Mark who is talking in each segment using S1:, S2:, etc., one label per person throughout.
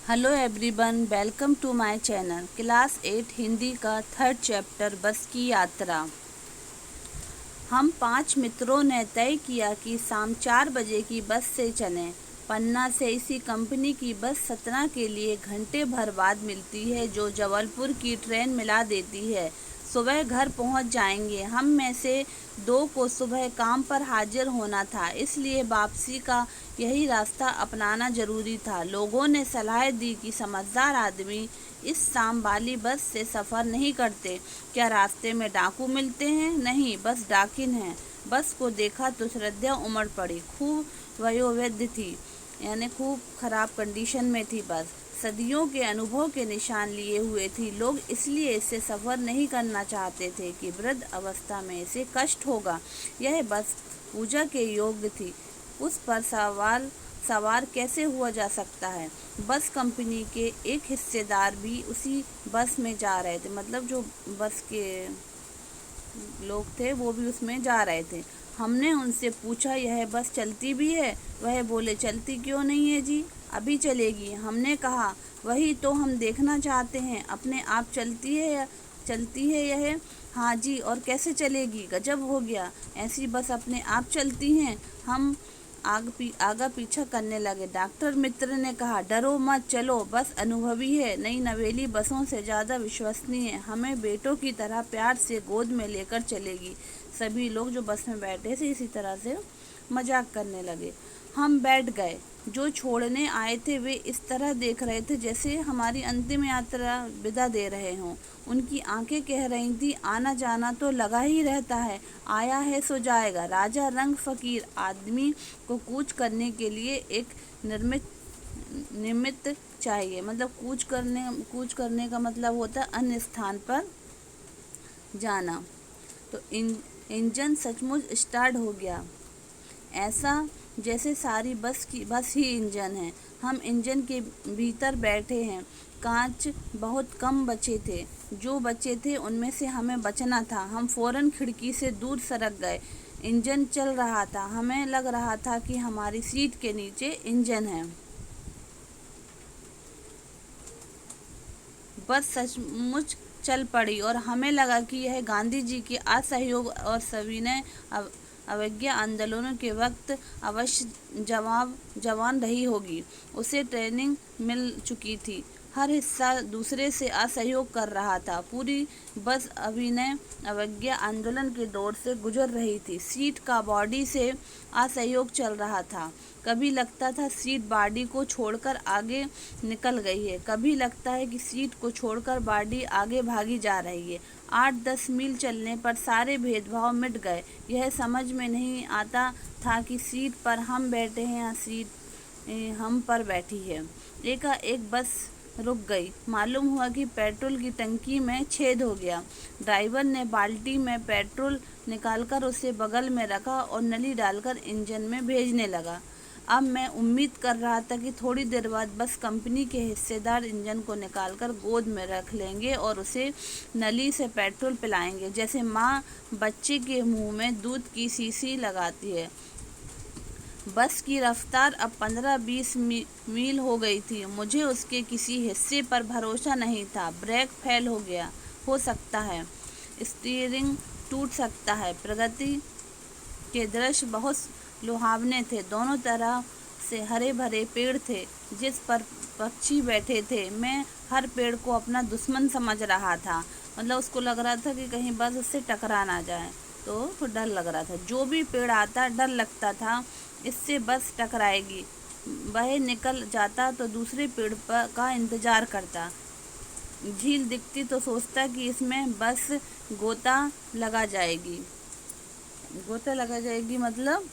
S1: Hello everyone, welcome to my channel. Class 8 Hindi का 3rd chapter बस की यात्रा। हम 5 मित्रों ने तय किया कि शाम 4 बजे की बस से चलें। पन्ना से इसी कंपनी की बस सतना के लिए घंटे भर बाद मिलती है, जो जबलपुर की ट्रेन मिला देती है। सुबह घर पहुंच जाएंगे। हम में से 2 को सुबह काम पर हाजिर होना था, इसलिए वापसी का यही रास्ता अपनाना जरूरी था। लोगों ने सलाह दी कि समझदार आदमी इस शाम वाली बस से सफ़र नहीं करते। क्या रास्ते में डाकू मिलते हैं? नहीं, बस डाकिन हैं। बस को देखा तो श्रद्धा उमड़ पड़ी। खूब वयोवृद्ध थी, यानी खूब खराब कंडीशन में थी बस। सदियों के अनुभव के निशान लिए हुए थी। लोग इसलिए इससे सफ़र नहीं करना चाहते थे कि वृद्ध अवस्था में इसे कष्ट होगा। यह बस पूजा के योग्य थी। उस पर सवार कैसे हुआ जा सकता है? बस कंपनी के एक हिस्सेदार भी उसी बस में जा रहे थे, मतलब जो बस के लोग थे वो भी उसमें जा रहे थे। हमने उनसे पूछा, यह बस चलती भी है? वह बोले, चलती क्यों नहीं है जी, अभी चलेगी। हमने कहा, वही तो हम देखना चाहते हैं, अपने आप चलती है यह? हाँ जी, और कैसे चलेगी? गजब हो गया, ऐसी बस अपने आप चलती हैं। हम आगा पीछा करने लगे। डॉक्टर मित्र ने कहा, डरो मत, चलो, बस अनुभवी है, नई नवेली बसों से ज़्यादा विश्वसनीय है, हमें बेटों की तरह प्यार से गोद में लेकर चलेगी। सभी लोग जो बस में बैठे थे इसी तरह से मजाक करने लगे। हम बैठ गए। जो छोड़ने आए थे वे इस तरह देख रहे थे जैसे हमारी अंतिम यात्रा विदा दे रहे हों। उनकी आंखें कह रही थी, आना जाना तो लगा ही रहता है, आया है सो जाएगा। राजा रंग फकीर आदमी को कूच करने के लिए एक निमित्त चाहिए। मतलब कूच करने का मतलब होता है अन्य स्थान पर जाना। तो इंजन सचमुच स्टार्ट हो गया, ऐसा जैसे सारी बस ही इंजन है। हम इंजन के भीतर बैठे हैं। कांच बहुत कम बचे थे, जो बचे थे उनमें से हमें बचना था। हम फौरन खिड़की से दूर सरक गए। इंजन चल रहा था, हमें लग रहा था कि हमारी सीट के नीचे इंजन है। बस सचमुच चल पड़ी और हमें लगा कि यह गांधी जी के असहयोग और सविनय अवज्ञा आंदोलनों के वक्त अवश्य जवान रही होगी। उसे ट्रेनिंग मिल चुकी थी। हर हिस्सा दूसरे से असहयोग कर रहा था। पूरी बस अभिनय अवज्ञा आंदोलन के दौर से गुजर रही थी। सीट का बॉडी से असहयोग चल रहा था। कभी लगता था सीट बॉडी को छोड़कर आगे निकल गई है, कभी लगता है कि सीट को छोड़कर बॉडी आगे भागी जा रही है। 8-10 मील चलने पर सारे भेदभाव मिट गए। यह समझ में नहीं आता था कि सीट पर हम बैठे हैं या सीट हम पर बैठी है। एकाएक बस रुक गई। मालूम हुआ कि पेट्रोल की टंकी में छेद हो गया। ड्राइवर ने बाल्टी में पेट्रोल निकालकर उसे बगल में रखा और नली डालकर इंजन में भेजने लगा। अब मैं उम्मीद कर रहा था कि थोड़ी देर बाद बस कंपनी के हिस्सेदार इंजन को निकालकर गोद में रख लेंगे और उसे नली से पेट्रोल पिलाएंगे, जैसे माँ बच्चे के मुंह में दूध की शीशी लगाती है। बस की रफ्तार अब 15-20 मील हो गई थी। मुझे उसके किसी हिस्से पर भरोसा नहीं था। ब्रेक फेल हो सकता है, स्टीयरिंग टूट सकता है। प्रगति के दृश्य बहुत लुभावने थे। दोनों तरफ से हरे भरे पेड़ थे जिस पर पक्षी बैठे थे। मैं हर पेड़ को अपना दुश्मन समझ रहा था। मतलब उसको लग रहा था कि कहीं बस उससे टकरा ना जाए, तो डर लग रहा था। जो भी पेड़ आता डर लगता था, इससे बस टकराएगी। वह निकल जाता तो दूसरे पेड़ पर का इंतजार करता। झील दिखती तो सोचता कि इसमें बस गोता लगा जाएगी। मतलब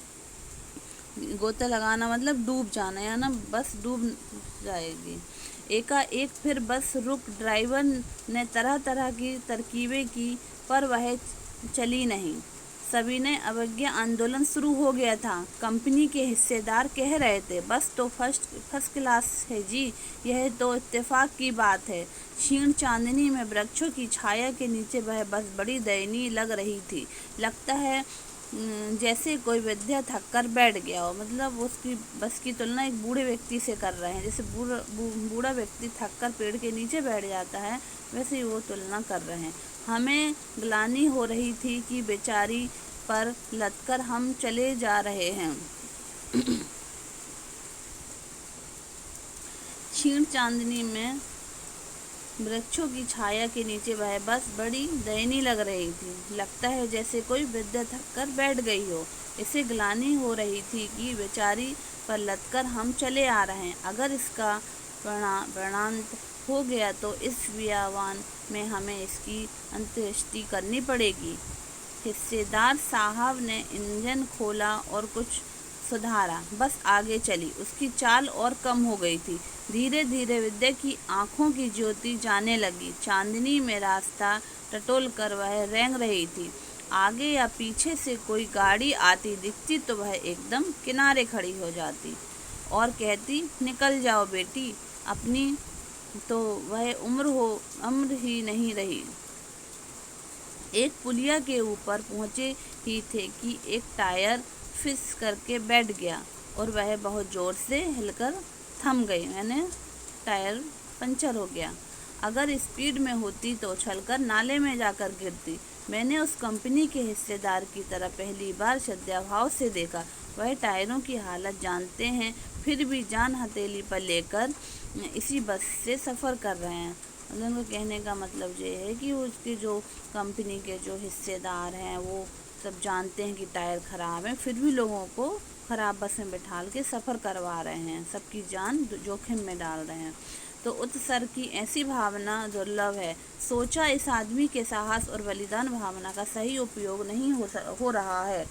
S1: गोता लगाना मतलब डूब जाना, या ना बस डूब जाएगी। एकाएक फिर बस रुक। ड्राइवर ने तरह तरह की तरकीबें की, पर वह चली नहीं। सविनय अवज्ञा आंदोलन शुरू हो गया था। कंपनी के हिस्सेदार कह रहे थे, बस तो फर्स्ट क्लास है जी, यह तो इत्तेफाक की बात है। क्षीण चांदनी में वृक्षों की छाया के नीचे वह बस बड़ी दयनीय लग रही थी। लगता है जैसे कोई वृद्ध थक कर बैठ गया हो, मतलब वो उसकी बस की तुलना एक बूढ़े व्यक्ति से कर रहे हैं। जैसे बूढ़ा व्यक्ति थक कर पेड़ के नीचे बैठ जाता है, वैसे ही वो तुलना कर रहे हैं। हमें ग्लानि हो रही थी कि बेचारी पर लदकर हम चले जा रहे हैं। क्षीण चांदनी में वृक्षों की छाया के नीचे वह बस बड़ी दयनीय लग रही थी। लगता है जैसे कोई वृद्ध थक कर बैठ गई हो। इसे ग्लानि हो रही थी कि बेचारी पर लदकर हम चले आ रहे हैं। अगर इसका वर्णांत हो गया तो इस बियावान में हमें इसकी अंत्येष्टि करनी पड़ेगी। हिस्सेदार साहब ने इंजन खोला और कुछ सुधारा, बस आगे चली। उसकी चाल और कम हो गई थी। धीरे धीरे विद्या की आंखों की ज्योति जाने लगी। चांदनी में रास्ता टटोल कर वह रेंग रही थी। आगे या पीछे से कोई गाड़ी आती दिखती तो वह एकदम किनारे खड़ी हो जाती और कहती, निकल जाओ बेटी, अपनी तो वह उम्र ही नहीं रही। एक पुलिया के ऊपर पहुँचे ही थे कि एक टायर फिस करके बैठ गया और वह बहुत ज़ोर से हिलकर थम गई। मैंने टायर पंचर हो गया। अगर स्पीड में होती तो उछलकर नाले में जाकर गिरती। मैंने उस कंपनी के हिस्सेदार की तरह पहली बार श्रद्धाभाव से देखा। वह टायरों की हालत जानते हैं, फिर भी जान हथेली पर लेकर इसी बस से सफ़र कर रहे हैं। उनका कहने का मतलब ये है कि उसके जो कंपनी के जो हिस्सेदार हैं वो सब जानते हैं कि टायर ख़राब है, फिर भी लोगों को ख़राब बस में बिठाल के सफ़र करवा रहे हैं, सबकी जान जोखिम में डाल रहे हैं। तो उत्सर्ग की ऐसी भावना दुर्लभ है। सोचा, इस आदमी के साहस और बलिदान भावना का सही उपयोग नहीं हो रहा है।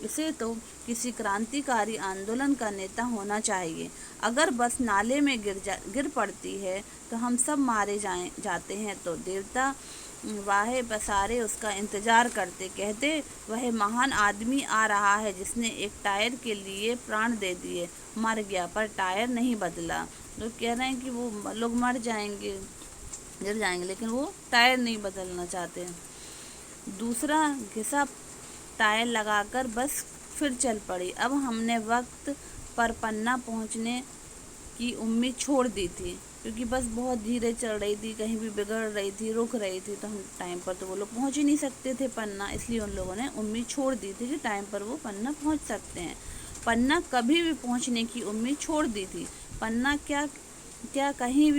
S1: इसे तो किसी क्रांतिकारी आंदोलन का नेता होना चाहिए। अगर बस नाले में गिर पड़ती है तो हम सब मारे जाते हैं तो देवता वाहे बसारे उसका इंतजार करते, कहते वह महान आदमी आ रहा है जिसने एक टायर के लिए प्राण दे दिए। मर गया पर टायर नहीं बदला। लोग कह रहे हैं कि वो लोग मर जाएंगे, गिर जाएंगे, लेकिन वो टायर नहीं बदलना चाहते। दूसरा घिसा टायर लगाकर बस फिर चल पड़ी। अब हमने वक्त पर पन्ना पहुंचने की उम्मीद छोड़ दी थी, क्योंकि बस बहुत धीरे चल रही थी, कहीं भी बिगड़ रही थी, रुक रही थी, तो हम टाइम पर तो वो लोग पहुंच ही नहीं सकते थे पन्ना, इसलिए उन लोगों ने उम्मीद छोड़ दी थी कि टाइम पर वो पन्ना पहुंच सकते हैं। पन्ना कभी भी पहुंचने की उम्मीद छोड़ दी थी। पन्ना क्या कहीं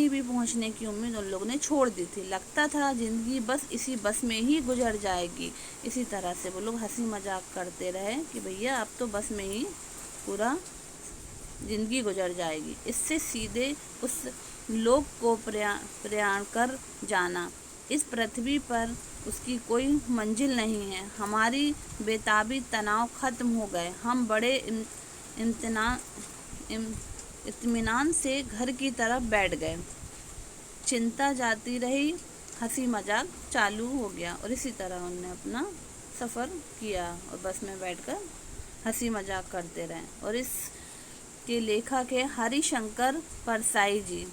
S1: भी पहुंचने की उम्मीद उन लोगों ने छोड़ दी थी। लगता था जिंदगी बस इसी बस में ही गुजर जाएगी। इसी तरह से वो लोग हंसी मजाक करते रहे कि भैया अब तो बस में ही पूरा जिंदगी गुजर जाएगी। इससे सीधे उस लोक को प्रयाण कर जाना। इस पृथ्वी पर उसकी कोई मंजिल नहीं है। हमारी बेताबी तनाव खत्म हो गए। हम बड़े इत्मीनान से घर की तरफ बैठ गए। चिंता जाती रही, हंसी मजाक चालू हो गया और इसी तरह उन्होंने अपना सफ़र किया और बस में बैठकर हंसी मजाक करते रहे। और इस के लेखक है हरिशंकर परसाई जी।